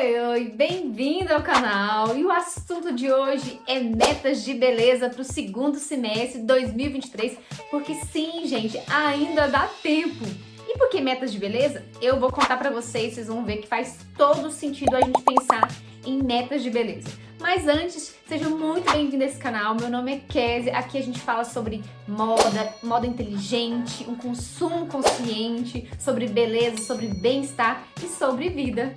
Oi, bem-vindo ao canal. E o assunto de hoje é metas de beleza para o segundo semestre de 2023, porque sim, gente, ainda dá tempo. E por que metas de beleza? Eu vou contar para vocês vão ver que faz todo sentido a gente pensar em metas de beleza. Mas antes, sejam muito bem-vindos a esse canal. Meu nome é Kézia, aqui a gente fala sobre moda inteligente, um consumo consciente, sobre beleza, sobre bem-estar e sobre vida.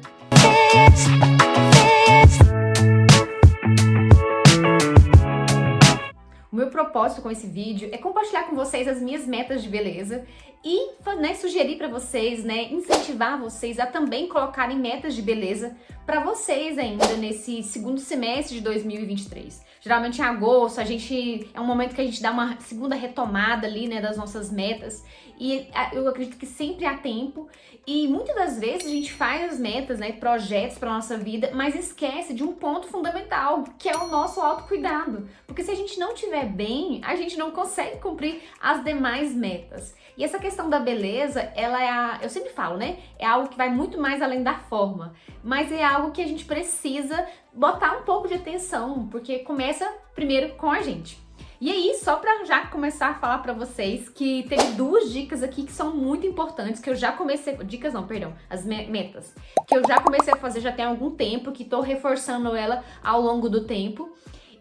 O meu propósito com esse vídeo é compartilhar com vocês as minhas metas de beleza e sugerir para vocês, incentivar vocês a também colocarem metas de beleza para vocês ainda nesse segundo semestre de 2023. Geralmente em agosto é um momento que a gente dá uma segunda retomada ali, das nossas metas, e eu acredito que sempre há tempo e muitas das vezes a gente faz as metas, projetos para nossa vida, mas esquece de um ponto fundamental, que é o nosso autocuidado. Porque se a gente não estiver bem, a gente não consegue cumprir as demais metas. E essa questão da beleza, eu sempre falo, é algo que vai muito mais além da forma, mas é algo que a gente precisa botar um pouco de atenção, porque começa primeiro com a gente. E aí, só pra já começar a falar pra vocês que teve duas dicas aqui que são muito importantes, que eu já comecei... Dicas não, perdão, as metas. Que eu já comecei a fazer já tem algum tempo, que tô reforçando ela ao longo do tempo.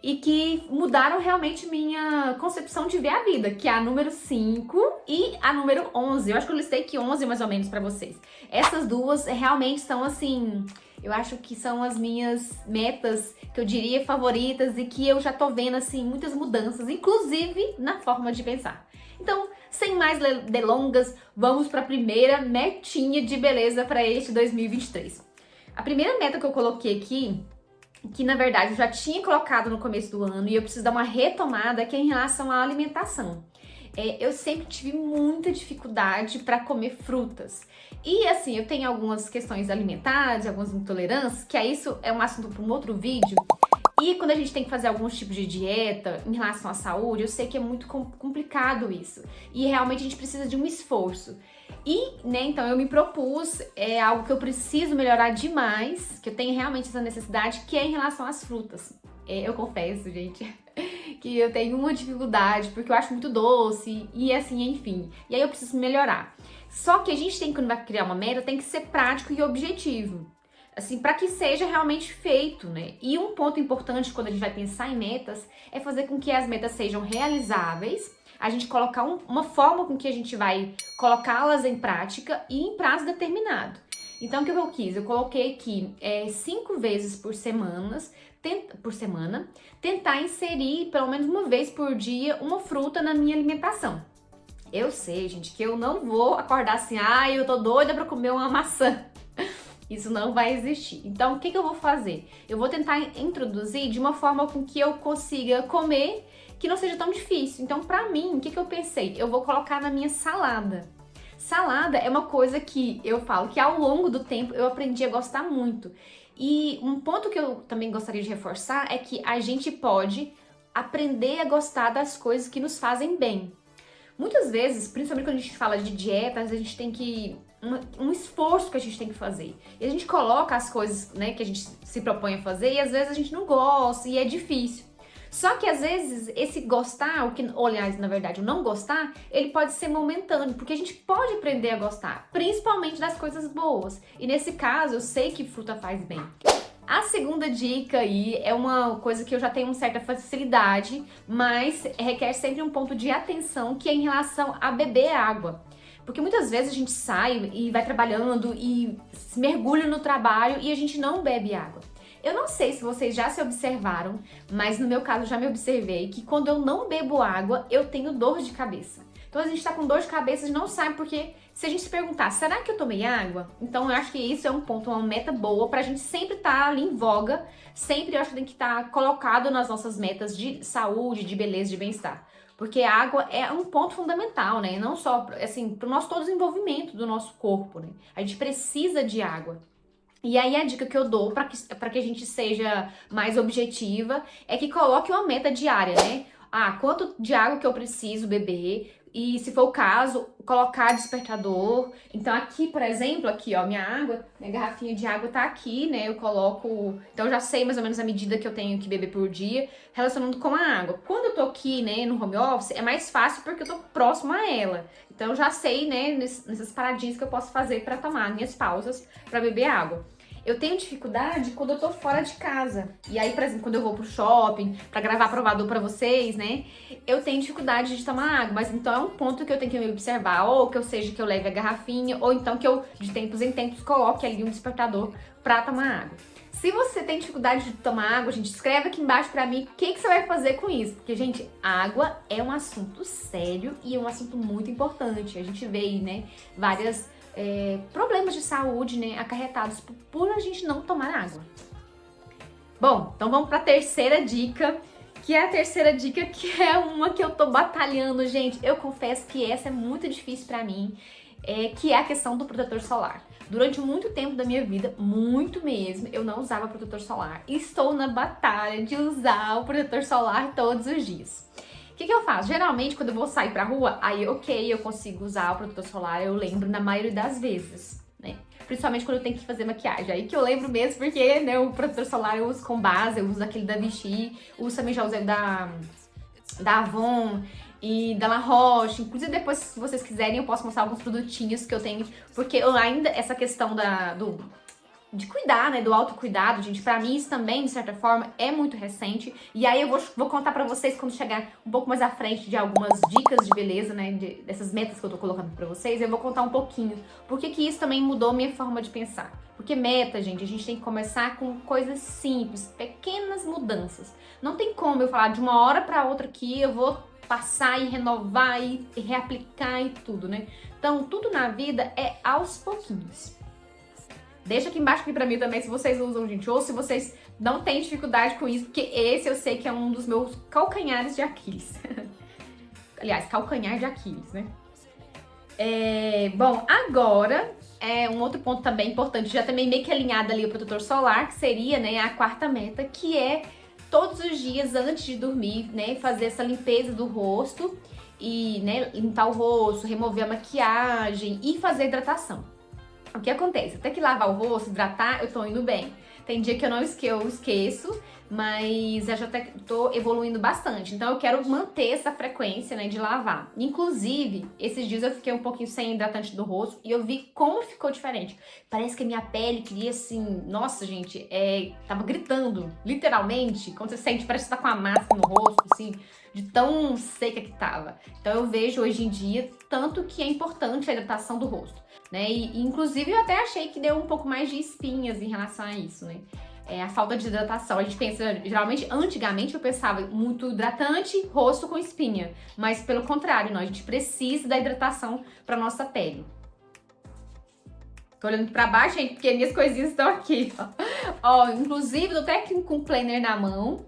E que mudaram realmente minha concepção de ver a vida, que é a número 5 e a número 11. Eu acho que eu listei aqui 11 mais ou menos pra vocês. Essas duas realmente são assim... Eu acho que são as minhas metas, que eu diria favoritas, e que eu já tô vendo, assim, muitas mudanças, inclusive na forma de pensar. Então, sem mais delongas, vamos para a primeira metinha de beleza para este 2023. A primeira meta que eu coloquei aqui, que na verdade eu já tinha colocado no começo do ano, e eu preciso dar uma retomada, que é em relação à alimentação. Eu sempre tive muita dificuldade para comer frutas. E assim, eu tenho algumas questões alimentares, algumas intolerâncias, que isso é um assunto para um outro vídeo. E quando a gente tem que fazer alguns tipos de dieta em relação à saúde, eu sei que é muito complicado isso. E realmente a gente precisa de um esforço. E, então eu me propus, algo que eu preciso melhorar demais, que eu tenho realmente essa necessidade, que é em relação às frutas. Eu confesso, gente, que eu tenho uma dificuldade, porque eu acho muito doce e assim, enfim. E aí eu preciso melhorar. Só que a gente tem, quando vai criar uma meta, tem que ser prático e objetivo. Assim, para que seja realmente feito, E um ponto importante quando a gente vai pensar em metas é fazer com que as metas sejam realizáveis, a gente colocar uma forma com que a gente vai colocá-las em prática e em prazo determinado. Então, o que eu quis? Eu coloquei aqui 5 vezes por semana, tentar inserir pelo menos uma vez por dia uma fruta na minha alimentação. Eu sei, gente, que eu não vou acordar assim, eu tô doida pra comer uma maçã. Isso não vai existir. Então, o que eu vou fazer? Eu vou tentar introduzir de uma forma com que eu consiga comer que não seja tão difícil. Então, pra mim, o que eu pensei? Eu vou colocar na minha salada. Salada é uma coisa que eu falo que ao longo do tempo eu aprendi a gostar muito. E um ponto que eu também gostaria de reforçar é que a gente pode aprender a gostar das coisas que nos fazem bem. Muitas vezes, principalmente quando a gente fala de dietas, a gente tem que... um esforço que a gente tem que fazer. E a gente coloca as coisas, que a gente se propõe a fazer, e às vezes a gente não gosta e é difícil. Só que às vezes esse gostar, aliás, na verdade, o não gostar, ele pode ser momentâneo, porque a gente pode aprender a gostar, principalmente das coisas boas. E nesse caso, eu sei que fruta faz bem. A segunda dica aí é uma coisa que eu já tenho uma certa facilidade, mas requer sempre um ponto de atenção, que é em relação a beber água. Porque muitas vezes a gente sai e vai trabalhando e se mergulha no trabalho e a gente não bebe água. Eu não sei se vocês já se observaram, mas no meu caso eu já me observei que quando eu não bebo água, eu tenho dor de cabeça. Então a gente tá com dor de cabeça e não sabe porque se a gente se perguntar, será que eu tomei água? Então eu acho que isso é um ponto, uma meta boa pra gente sempre estar ali em voga. Sempre eu acho que tem que estar colocado nas nossas metas de saúde, de beleza, de bem-estar. Porque a água é um ponto fundamental, Não só, assim, pro nosso todo desenvolvimento do nosso corpo, A gente precisa de água. E aí a dica que eu dou para que a gente seja mais objetiva é que coloque uma meta diária, quanto de água que eu preciso beber, e, se for o caso, colocar despertador. Então aqui, por exemplo, aqui ó, minha água, minha garrafinha de água tá aqui, né? Eu coloco, então eu já sei mais ou menos a medida que eu tenho que beber por dia, relacionando com a água. Quando eu tô aqui, né, no home office, é mais fácil porque eu tô próximo a ela. Então eu já sei, né, nessas paradinhas que eu posso fazer pra tomar minhas pausas pra beber água. Eu tenho dificuldade quando eu tô fora de casa. E aí, por exemplo, quando eu vou pro shopping pra gravar provador pra vocês, né? Eu tenho dificuldade de tomar água. Mas então é um ponto que eu tenho que me observar. Ou que eu seja que eu leve a garrafinha, ou então que eu, de tempos em tempos, coloque ali um despertador pra tomar água. Se você tem dificuldade de tomar água, gente, escreve aqui embaixo pra mim o que você vai fazer com isso. Porque, gente, água é um assunto sério e é um assunto muito importante. A gente vê aí, né, várias problemas de saúde, né, acarretados por a gente não tomar água. Bom, então vamos pra terceira dica, que é a terceira dica, que é uma que eu tô batalhando, gente. Eu confesso que essa é muito difícil pra mim, que é a questão do protetor solar. Durante muito tempo da minha vida, muito mesmo, eu não usava protetor solar. E estou na batalha de usar o protetor solar todos os dias. O que eu faço? Geralmente, quando eu vou sair pra rua, aí ok, eu consigo usar o protetor solar, eu lembro na maioria das vezes, né? Principalmente quando eu tenho que fazer maquiagem. Aí que eu lembro mesmo, porque, né, o protetor solar eu uso com base, eu uso aquele da Vichy, uso também, já usei da Avon e da La Roche. Inclusive, depois, se vocês quiserem, eu posso mostrar alguns produtinhos que eu tenho, porque eu ainda, essa questão de cuidar, né, do autocuidado, gente, pra mim isso também, de certa forma, é muito recente. E aí eu vou contar pra vocês quando chegar um pouco mais à frente de algumas dicas de beleza, né, dessas metas que eu tô colocando pra vocês, eu vou contar um pouquinho por que isso também mudou minha forma de pensar. Porque meta, gente, a gente tem que começar com coisas simples, pequenas mudanças. Não tem como eu falar de uma hora pra outra que eu vou passar e renovar e reaplicar e tudo, né? Então, tudo na vida é aos pouquinhos. Deixa aqui embaixo aqui pra mim também se vocês usam, gente, ou se vocês não têm dificuldade com isso, porque esse eu sei que é um dos meus calcanhares de Aquiles. Aliás, calcanhar de Aquiles, né? Bom, agora, um outro ponto também importante, já também meio que alinhado ali o protetor solar, que seria, né, a quarta meta, que é todos os dias antes de dormir, né, fazer essa limpeza do rosto e, né, limpar o rosto, remover a maquiagem e fazer hidratação. O que acontece? Até que lavar o rosto, hidratar, eu tô indo bem. Tem dia que eu esqueço, mas eu já tô evoluindo bastante. Então eu quero manter essa frequência, né, de lavar. Inclusive, esses dias eu fiquei um pouquinho sem hidratante do rosto e eu vi como ficou diferente. Parece que a minha pele queria assim, nossa, gente, tava gritando, literalmente. Quando você sente, parece que você tá com a máscara no rosto, assim, de tão seca que tava. Então eu vejo hoje em dia tanto que é importante a hidratação do rosto, né? E inclusive eu até achei que deu um pouco mais de espinhas em relação a isso, né? A falta de hidratação. A gente pensa, geralmente, antigamente eu pensava muito hidratante, rosto com espinha. Mas pelo contrário, não, a gente precisa da hidratação para nossa pele. Tô olhando pra baixo, gente, porque minhas coisinhas estão aqui, ó. Inclusive, tô até aqui com o planner na mão.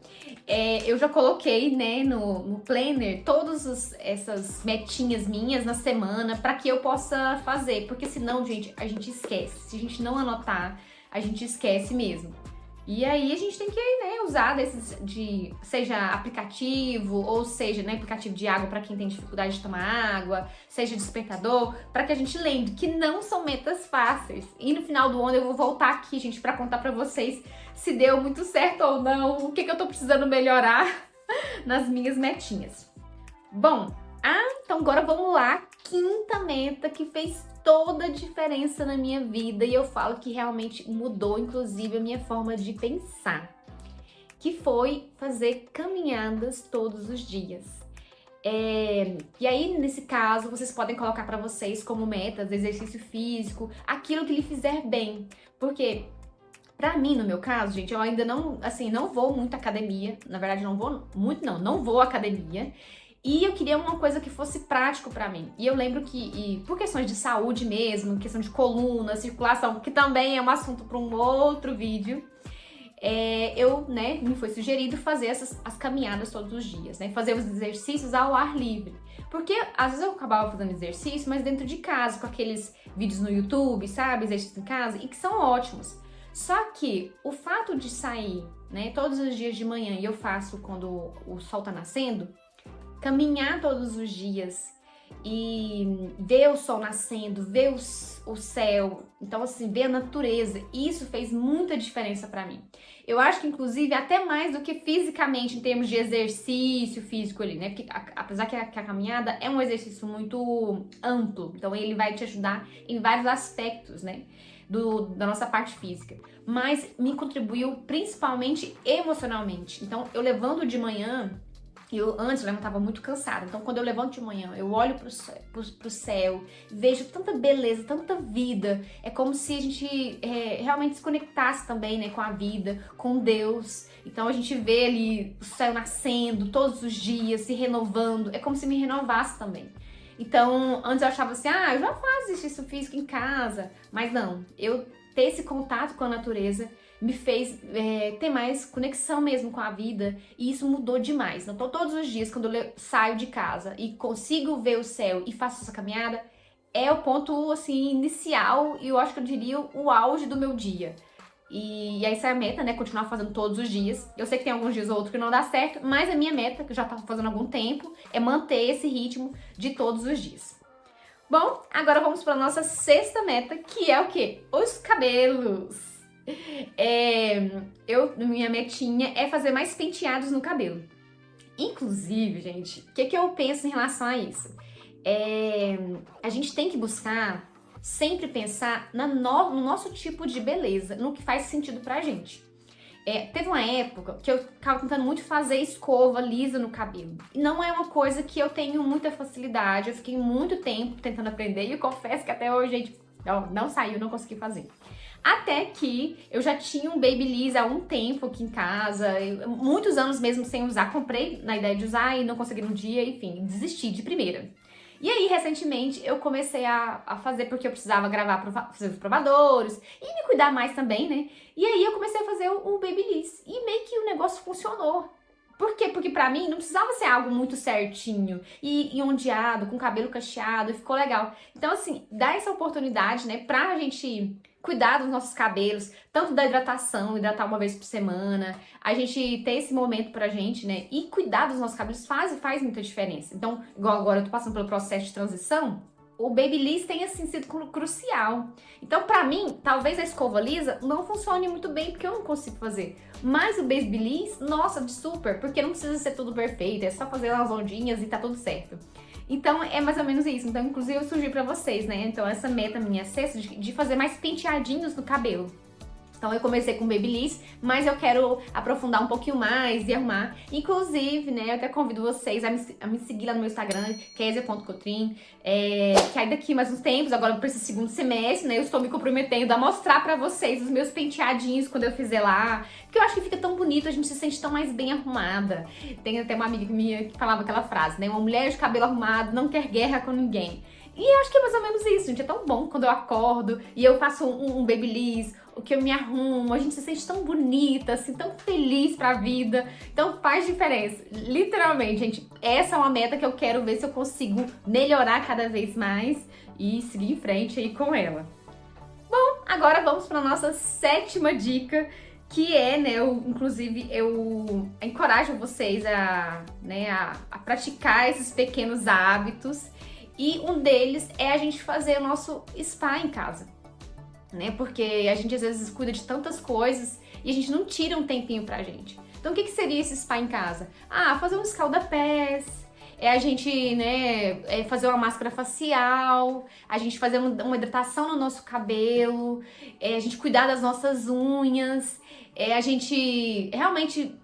Eu já coloquei, né, no planner todas essas metinhas minhas na semana para que eu possa fazer. Porque senão, gente, a gente esquece. Se a gente não anotar, a gente esquece mesmo. E aí a gente tem que, né, usar desses seja aplicativo, ou seja, né, aplicativo de água para quem tem dificuldade de tomar água, seja despertador, para que a gente lembre que não são metas fáceis. E no final do ano eu vou voltar aqui, gente, para contar para vocês se deu muito certo ou não, o que eu tô precisando melhorar nas minhas metinhas. Bom, então agora vamos lá, quinta meta que fez toda a diferença na minha vida e eu falo que realmente mudou, inclusive, a minha forma de pensar, que foi fazer caminhadas todos os dias. E aí, nesse caso, vocês podem colocar para vocês como metas, exercício físico, aquilo que lhe fizer bem, porque pra mim, no meu caso, gente, eu ainda não vou muito à academia, na verdade não vou à academia. E eu queria uma coisa que fosse prático pra mim. E eu lembro que, por questões de saúde mesmo, questão de coluna, circulação, que também é um assunto para um outro vídeo, me foi sugerido fazer as caminhadas todos os dias, né? Fazer os exercícios ao ar livre. Porque às vezes eu acabava fazendo exercício, mas dentro de casa, com aqueles vídeos no YouTube, sabe? Exercícios em casa, e que são ótimos. Só que o fato de sair, né, todos os dias de manhã, e eu faço quando o sol tá nascendo, caminhar todos os dias e ver o sol nascendo, ver o céu, então assim, ver a natureza, isso fez muita diferença pra mim. Eu acho que inclusive até mais do que fisicamente, em termos de exercício físico ali, né? Porque apesar que a caminhada é um exercício muito amplo, então ele vai te ajudar em vários aspectos, né? Da nossa parte física, mas me contribuiu principalmente emocionalmente. Então eu levanto de manhã, antes eu levantava muito cansada, então quando eu levanto de manhã, eu olho pro céu, vejo tanta beleza, tanta vida, é como se a gente realmente se conectasse também, né, com a vida, com Deus. Então a gente vê ali o céu nascendo todos os dias, se renovando, é como se me renovasse também. Então, antes eu achava assim, eu já faço exercício físico em casa, mas não, eu ter esse contato com a natureza me fez ter mais conexão mesmo com a vida, e isso mudou demais. Então, todos os dias, quando eu saio de casa e consigo ver o céu e faço essa caminhada, é o ponto, assim, inicial, e eu acho que eu diria o auge do meu dia. E essa é a meta, né? Continuar fazendo todos os dias. Eu sei que tem alguns dias ou outros que não dá certo, mas a minha meta, que eu já tô fazendo há algum tempo, é manter esse ritmo de todos os dias. Bom, agora vamos para nossa sexta meta, que é o quê? Os cabelos. Minha metinha é fazer mais penteados no cabelo. Inclusive, gente, o que eu penso em relação a isso? A gente tem que buscar sempre pensar no nosso tipo de beleza, no que faz sentido pra gente. Teve uma época que eu tava tentando muito fazer escova lisa no cabelo. E não é uma coisa que eu tenho muita facilidade, eu fiquei muito tempo tentando aprender e eu confesso que até hoje, gente, não saiu, não consegui fazer. Até que eu já tinha um Babyliss há um tempo aqui em casa, muitos anos mesmo sem usar, comprei na ideia de usar e não consegui no dia, enfim, desisti de primeira. E aí, recentemente, eu comecei a fazer porque eu precisava fazer os provadores e me cuidar mais também, né? E aí eu comecei a fazer o Babyliss e meio que o negócio funcionou. Por quê? Porque pra mim não precisava ser algo muito certinho e ondeado, com cabelo cacheado, e ficou legal. Então, assim, dá essa oportunidade, né, pra gente cuidar dos nossos cabelos, tanto da hidratação, hidratar uma vez por semana, a gente ter esse momento pra gente, né, e cuidar dos nossos cabelos faz muita diferença. Então, igual agora eu tô passando pelo processo de transição, o Babyliss tem, assim, sido crucial. Então, pra mim, talvez a escova lisa não funcione muito bem, porque eu não consigo fazer. Mas o Babyliss, nossa, super, porque não precisa ser tudo perfeito, é só fazer umas ondinhas e tá tudo certo. Então, é mais ou menos isso. Então, inclusive, eu sugiro pra vocês, né? Então, essa meta minha sexta de fazer mais penteadinhos no cabelo. Então eu comecei com Babyliss, mas eu quero aprofundar um pouquinho mais e arrumar. Inclusive, né, eu até convido vocês a me seguir lá no meu Instagram, kezia.cotrim, que aí daqui mais uns tempos, agora para esse segundo semestre, né, eu estou me comprometendo a mostrar pra vocês os meus penteadinhos quando eu fizer lá, porque eu acho que fica tão bonito, a gente se sente tão mais bem arrumada. Tem até uma amiga minha que falava aquela frase, né, uma mulher de cabelo arrumado não quer guerra com ninguém. E eu acho que é mais ou menos isso, gente. É tão bom quando eu acordo e eu faço um Babyliss, o que eu me arrumo, a gente se sente tão bonita, assim, tão feliz pra vida. Então faz diferença. Literalmente, gente, essa é uma meta que eu quero ver se eu consigo melhorar cada vez mais e seguir em frente aí com ela. Bom, agora vamos pra nossa sétima dica, que é, né, inclusive eu encorajo vocês a praticar esses pequenos hábitos. E um deles é a gente fazer o nosso spa em casa, né? Porque a gente às vezes cuida de tantas coisas e a gente não tira um tempinho pra gente. Então o que seria esse spa em casa? Fazer um escalda-pés, a gente, né, fazer uma máscara facial, a gente fazer uma hidratação no nosso cabelo, a gente cuidar das nossas unhas, a gente realmente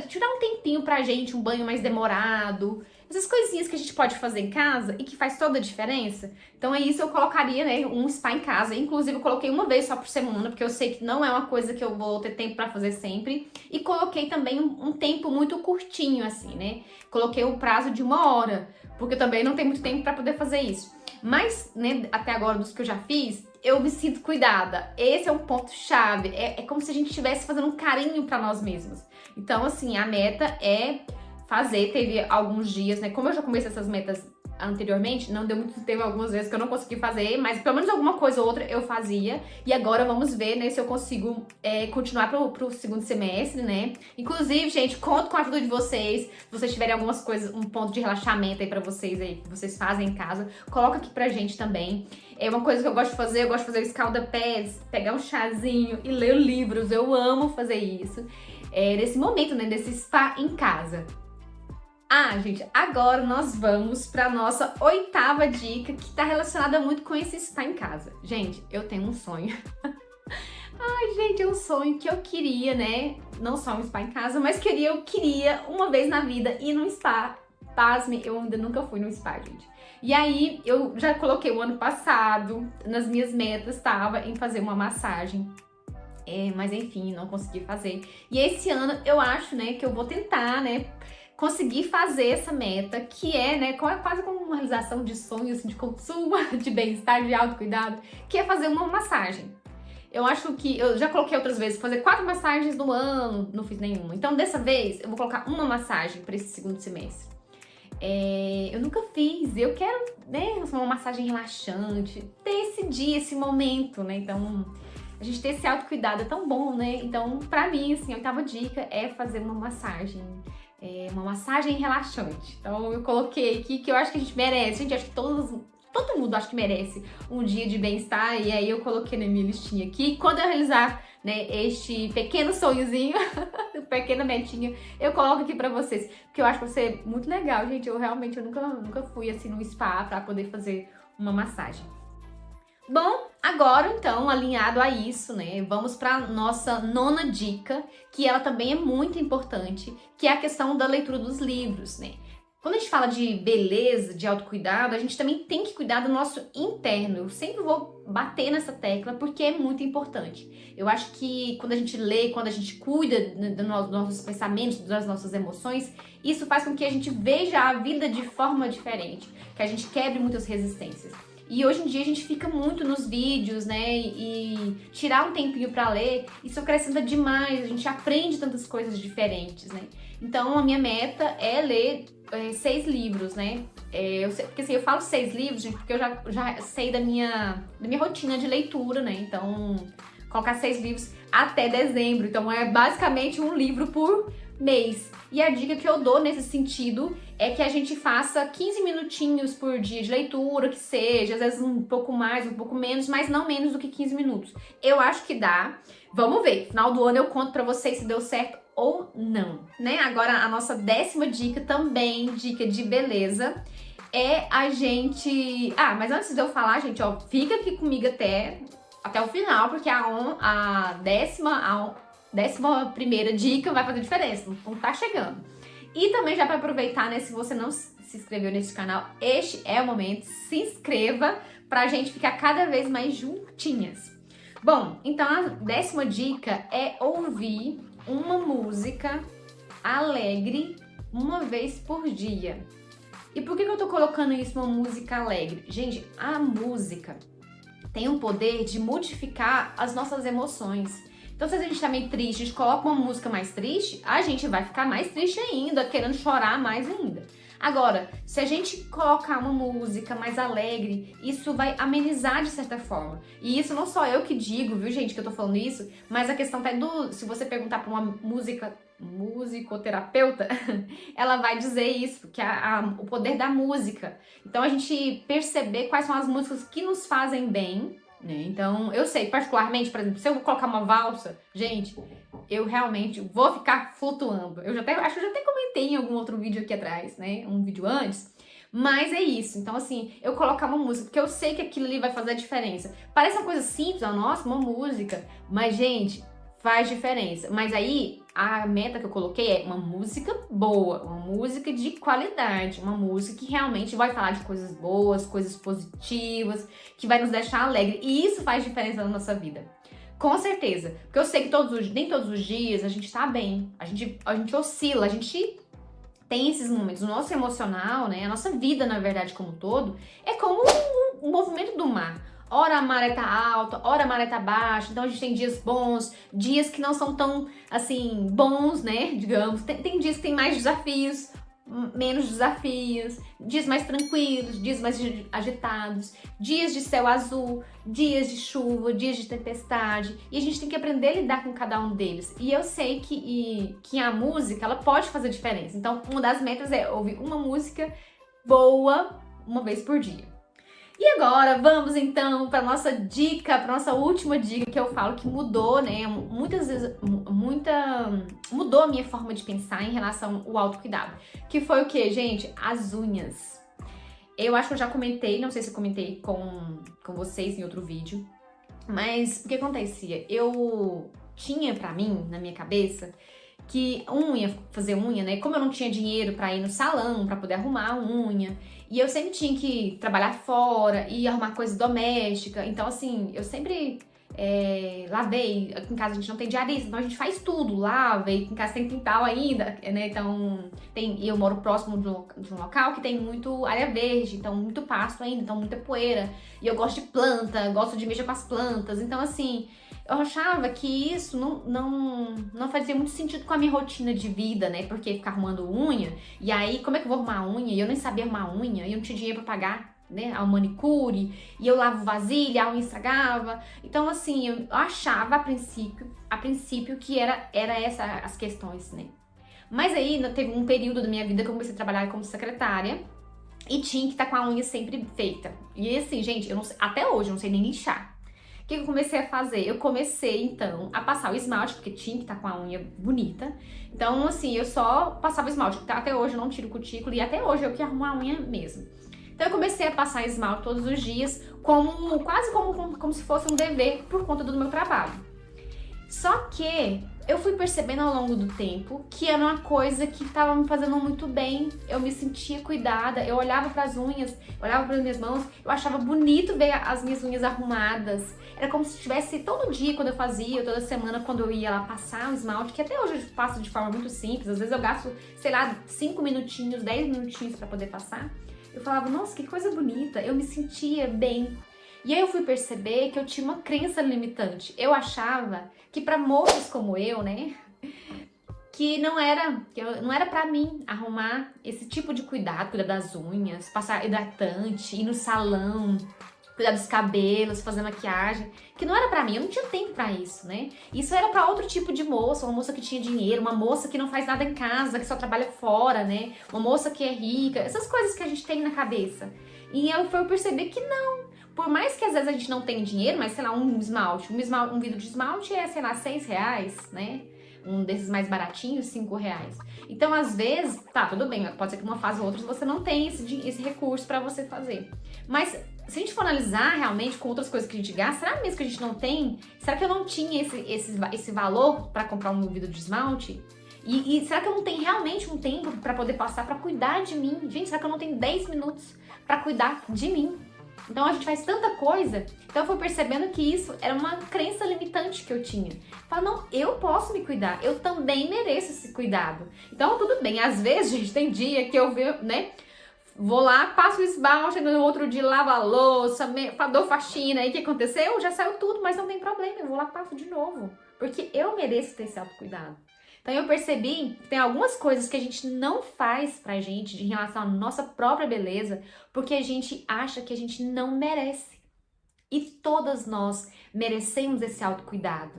tirar um tempinho pra gente, um banho mais demorado. Essas coisinhas que a gente pode fazer em casa e que faz toda a diferença. Então é isso, eu colocaria, né, um spa em casa. Inclusive eu coloquei uma vez só por semana, porque eu sei que não é uma coisa que eu vou ter tempo pra fazer sempre. E coloquei também um tempo muito curtinho, assim, né. Coloquei o prazo de 1 hora, porque também não tem muito tempo pra poder fazer isso. Mas, né, até agora, dos que eu já fiz, eu me sinto cuidada. Esse é um ponto chave. É como se a gente estivesse fazendo um carinho pra nós mesmos. Então, assim, a meta é fazer, teve alguns dias, né, como eu já comecei essas metas anteriormente, não deu muito tempo algumas vezes que eu não consegui fazer, mas pelo menos alguma coisa ou outra eu fazia. E agora vamos ver, né, se eu consigo continuar pro segundo semestre, né? Inclusive, gente, conto com a ajuda de vocês. Se vocês tiverem algumas coisas, um ponto de relaxamento aí pra vocês aí, que vocês fazem em casa, coloca aqui pra gente também. É uma coisa que eu gosto de fazer o escalda-pés, pegar um chazinho e ler livros. Eu amo fazer isso. Nesse momento, né, desse spa em casa. Ah, gente, agora nós vamos para nossa 8ª dica, que tá relacionada muito com esse spa em casa. Gente, eu tenho um sonho. Ai, gente, é um sonho que eu queria, né? Não só um spa em casa, mas eu queria uma vez na vida ir num spa. Pasme, eu ainda nunca fui num spa, gente. E aí, eu já coloquei o ano passado, nas minhas metas, estava em fazer uma massagem. Mas enfim, não consegui fazer. E esse ano eu acho, né, que eu vou tentar, né, conseguir fazer essa meta, que é, né, quase como uma realização de sonhos, assim, de consumo, de bem-estar, de autocuidado, que é fazer uma massagem. Eu acho que, eu já coloquei outras vezes, fazer 4 massagens no ano, não fiz nenhuma. Então, dessa vez, eu vou colocar uma massagem para esse segundo semestre. Eu nunca fiz, eu quero, né, uma massagem relaxante, ter esse dia, esse momento, né, então... A gente ter esse autocuidado é tão bom, né? Então, pra mim, assim, a 8ª dica é fazer uma massagem relaxante. Então, eu coloquei aqui que eu acho que a gente merece. Gente, acho que todo mundo acho que merece um dia de bem-estar. E aí, eu coloquei na minha listinha aqui. Quando eu realizar, né, este pequeno sonhozinho, pequena metinha, eu coloco aqui pra vocês. Porque eu acho que vai ser muito legal, gente. Eu nunca fui, assim, no spa pra poder fazer uma massagem. Bom, agora então, alinhado a isso, né, vamos para nossa 9ª dica, que ela também é muito importante, que é a questão da leitura dos livros, né. Quando a gente fala de beleza, de autocuidado, a gente também tem que cuidar do nosso interno. Eu sempre vou bater nessa tecla porque é muito importante. Eu acho que quando a gente lê, quando a gente cuida dos nossos pensamentos, das nossas emoções, isso faz com que a gente veja a vida de forma diferente, que a gente quebre muitas resistências. E hoje em dia a gente fica muito nos vídeos, né, e tirar um tempinho pra ler, isso acrescenta demais, a gente aprende tantas coisas diferentes, né. Então a minha meta é ler 6 livros, né, porque assim, eu falo 6 livros, gente, porque eu já sei da minha rotina de leitura, né, então colocar 6 livros até dezembro, então é basicamente um livro por mês. E a dica que eu dou nesse sentido é que a gente faça 15 minutinhos por dia de leitura, que seja, às vezes um pouco mais, um pouco menos, mas não menos do que 15 minutos. Eu acho que dá. Vamos ver. Final do ano eu conto pra vocês se deu certo ou não, né? Agora a nossa 10ª dica também, dica de beleza, é a gente... Ah, mas antes de eu falar, gente, ó, fica aqui comigo até o final, porque a 11ª dica vai fazer diferença, então tá chegando. E também já para aproveitar, né, se você não se inscreveu nesse canal, este é o momento, se inscreva pra gente ficar cada vez mais juntinhas. Bom, então a 10ª dica é ouvir uma música alegre uma vez por dia. E por que eu tô colocando isso, uma música alegre? Gente, a música tem o poder de modificar as nossas emoções. Então, se a gente tá meio triste, a gente coloca uma música mais triste, a gente vai ficar mais triste ainda, querendo chorar mais ainda. Agora, se a gente colocar uma música mais alegre, isso vai amenizar de certa forma. E isso não só eu que digo, viu, gente, que eu tô falando isso, mas a questão tá se você perguntar pra uma musicoterapeuta, ela vai dizer isso, que o poder da música. Então, a gente perceber quais são as músicas que nos fazem bem, né? Então, eu sei, particularmente, por exemplo, se eu colocar uma valsa, gente, eu realmente vou ficar flutuando. Acho que eu já até comentei em algum outro vídeo aqui atrás, né? Um vídeo antes. Mas é isso. Então, assim, eu colocar uma música, porque eu sei que aquilo ali vai fazer a diferença. Parece uma coisa simples, nossa, uma música. Mas, gente, faz diferença. Mas aí, a meta que eu coloquei é uma música boa, uma música de qualidade, uma música que realmente vai falar de coisas boas, coisas positivas, que vai nos deixar alegre. E isso faz diferença na nossa vida. Com certeza. Porque eu sei que nem todos os dias a gente tá bem. A gente oscila, a gente tem esses momentos. O nosso emocional, né, a nossa vida, na verdade, como um todo, é como um movimento do mar. Ora a maré tá alta, ora a maré tá baixa, então a gente tem dias bons, dias que não são tão, assim, bons, né, digamos. Tem dias que tem mais desafios, menos desafios, dias mais tranquilos, dias mais agitados, dias de céu azul, dias de chuva, dias de tempestade. E a gente tem que aprender a lidar com cada um deles. E eu sei que a música, ela pode fazer diferença. Então, uma das metas é ouvir uma música boa uma vez por dia. E agora vamos então para nossa dica, para nossa última dica que eu falo que mudou, né? Muitas vezes, mudou a minha forma de pensar em relação ao autocuidado. Que foi o que, gente? As unhas. Eu acho que eu já comentei, não sei se eu comentei com vocês em outro vídeo, mas o que acontecia? Eu tinha pra mim, na minha cabeça, que fazer unha, né? Como eu não tinha dinheiro pra ir no salão, pra poder arrumar a unha, e eu sempre tinha que trabalhar fora e arrumar coisa doméstica. Então, assim, eu sempre lavei. Aqui em casa a gente não tem diarista, então a gente faz tudo, lava. E aqui em casa tem quintal ainda, né? Então, eu moro próximo de um local que tem muito área verde, então muito pasto ainda, então muita poeira. E eu gosto de planta, gosto de mexer com as plantas. Então, assim, eu achava que isso não fazia muito sentido com a minha rotina de vida, né? Porque ficar arrumando unha, e aí como é que eu vou arrumar a unha? E eu nem sabia arrumar a unha, e eu não tinha dinheiro pra pagar, né, ao manicure, e eu lavo vasilha, a unha estragava. Então, assim, eu achava a princípio que era essa as questões, né? Mas aí teve um período da minha vida que eu comecei a trabalhar como secretária, e tinha que estar com a unha sempre feita. E assim, gente, eu não sei, até hoje eu não sei nem lixar. O que eu comecei a fazer? Eu comecei, então, a passar o esmalte, porque tinha que estar com a unha bonita. Então, assim, eu só passava o esmalte. Até hoje eu não tiro cutícula e até hoje eu que arrumo a unha mesmo. Então, eu comecei a passar esmalte todos os dias, quase como se fosse um dever por conta do meu trabalho. Só que eu fui percebendo ao longo do tempo que era uma coisa que estava me fazendo muito bem. Eu me sentia cuidada, eu olhava para as unhas, olhava para as minhas mãos, eu achava bonito ver as minhas unhas arrumadas. Era como se tivesse todo dia quando eu fazia, toda semana quando eu ia lá passar o esmalte, que até hoje eu passo de forma muito simples. Às vezes eu gasto, sei lá, 5 minutinhos, 10 minutinhos para poder passar. Eu falava, nossa, que coisa bonita, eu me sentia bem. E aí eu fui perceber que eu tinha uma crença limitante. Eu achava que para moças como eu, né, que não era para mim arrumar esse tipo de cuidado, cuidar das unhas, passar hidratante, ir no salão, cuidar dos cabelos, fazer maquiagem, que não era pra mim, eu não tinha tempo pra isso, né? Isso era pra outro tipo de moça, uma moça que tinha dinheiro, uma moça que não faz nada em casa, que só trabalha fora, né? Uma moça que é rica, essas coisas que a gente tem na cabeça. E eu fui perceber que não. Por mais que às vezes a gente não tenha dinheiro, mas sei lá, um vidro de esmalte é, sei lá, R$6, né? Um desses mais baratinhos, R$5. Então, às vezes, tá, tudo bem, pode ser que uma fase ou outra você não tenha esse recurso pra você fazer. Mas se a gente for analisar realmente com outras coisas que a gente gasta, será mesmo que a gente não tem? Será que eu não tinha esse valor pra comprar um vidro de esmalte? E será que eu não tenho realmente um tempo pra poder passar, pra cuidar de mim? Gente, será que eu não tenho 10 minutos pra cuidar de mim? Então a gente faz tanta coisa, então eu fui percebendo que isso era uma crença limitante que eu tinha. Fala, não, eu posso me cuidar, eu também mereço esse cuidado. Então tudo bem, às vezes, gente, tem dia que eu vejo, né, vou lá, passo o esmalte, no outro dia lavo a louça, dou faxina, aí o que aconteceu? Já saiu tudo, mas não tem problema, eu vou lá e passo de novo, porque eu mereço ter esse autocuidado. Então eu percebi que tem algumas coisas que a gente não faz pra gente em relação à nossa própria beleza, porque a gente acha que a gente não merece. E todas nós merecemos esse autocuidado.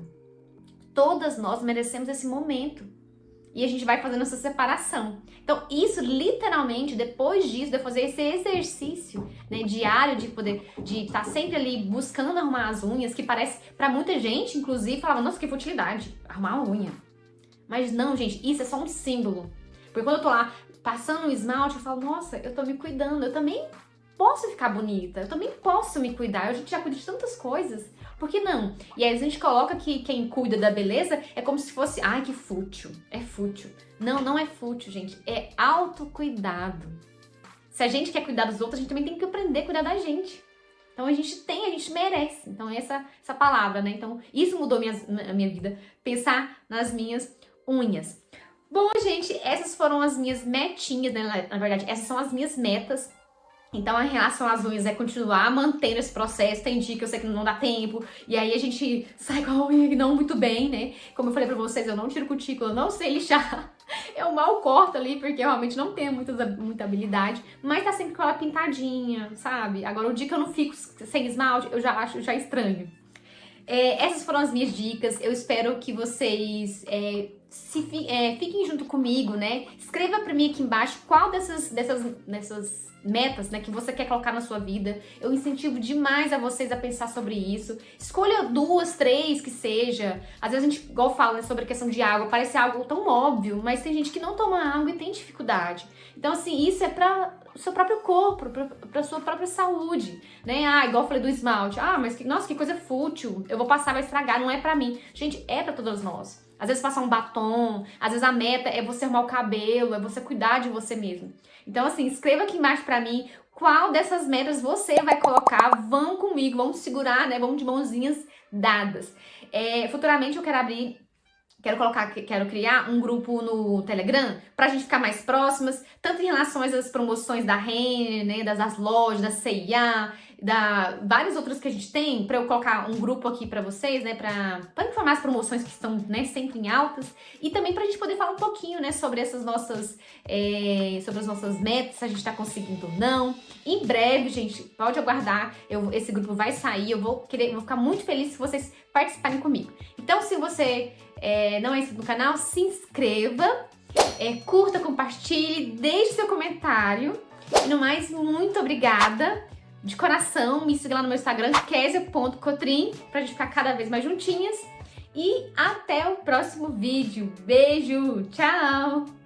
Todas nós merecemos esse momento. E a gente vai fazendo essa separação. Então, isso literalmente, depois disso, de eu fazer esse exercício, né, diário de estar sempre ali buscando arrumar as unhas, que parece, pra muita gente, inclusive, falava, nossa, que futilidade, arrumar uma unha. Mas não, gente, isso é só um símbolo. Porque quando eu tô lá passando o esmalte, eu falo, nossa, eu tô me cuidando, eu também posso ficar bonita, eu também posso me cuidar, a gente já cuida de tantas coisas, por que não? E aí a gente coloca que quem cuida da beleza é como se fosse, ai, que fútil, é fútil. Não, não é fútil, gente, é autocuidado. Se a gente quer cuidar dos outros, a gente também tem que aprender a cuidar da gente. Então a gente merece. Então essa palavra, né? Então isso mudou a minha vida, pensar nas minhas unhas. Bom, gente, essas foram as minhas metinhas, né? Na verdade, essas são as minhas metas Então, em relação às unhas, é continuar mantendo esse processo. Tem dia que eu sei que não dá tempo, e aí a gente sai com a unha não muito bem, né? Como eu falei pra vocês, eu não tiro cutícula, eu não sei lixar. Eu mal corto ali, porque eu realmente não tenho muita habilidade. Mas tá sempre com ela pintadinha, sabe? Agora, o dia que eu não fico sem esmalte, eu já acho já estranho. Essas foram as minhas dicas. Eu espero que vocês fiquem junto comigo, né? Escreva pra mim aqui embaixo qual dessas metas, né, que você quer colocar na sua vida. Eu incentivo demais a vocês a pensar sobre isso. Escolha 2, 3 que seja. Às vezes a gente, igual fala, né, sobre a questão de água, parece algo tão óbvio, mas tem gente que não toma água e tem dificuldade. Então, assim, isso é para o seu próprio corpo, para sua própria saúde, né? Igual eu falei do esmalte. Mas nossa, que coisa fútil. Eu vou passar, vai estragar, não é para mim. Gente, é para todas nós. Às vezes passar um batom, às vezes a meta é você arrumar o cabelo, é você cuidar de você mesmo. Então, assim, escreva aqui embaixo pra mim qual dessas metas você vai colocar. Vão comigo, vamos segurar, né? Vamos de mãozinhas dadas. Futuramente eu quero criar um grupo no Telegram pra gente ficar mais próximas, tanto em relação às promoções da Renner, né, das lojas, da C&A, várias outras que a gente tem, pra eu colocar um grupo aqui pra vocês, né, pra informar as promoções que estão, né, sempre em altas, e também pra gente poder falar um pouquinho, né, sobre essas sobre as nossas metas, se a gente tá conseguindo ou não. Em breve, gente, pode aguardar, esse grupo vai sair, eu vou ficar muito feliz se vocês participarem comigo. Então, se você não é inscrito no canal, se inscreva, curta, compartilhe, deixe seu comentário. E no mais, muito obrigada de coração. Me siga lá no meu Instagram, kesia.cotrim, pra gente ficar cada vez mais juntinhas. E até o próximo vídeo. Beijo, tchau!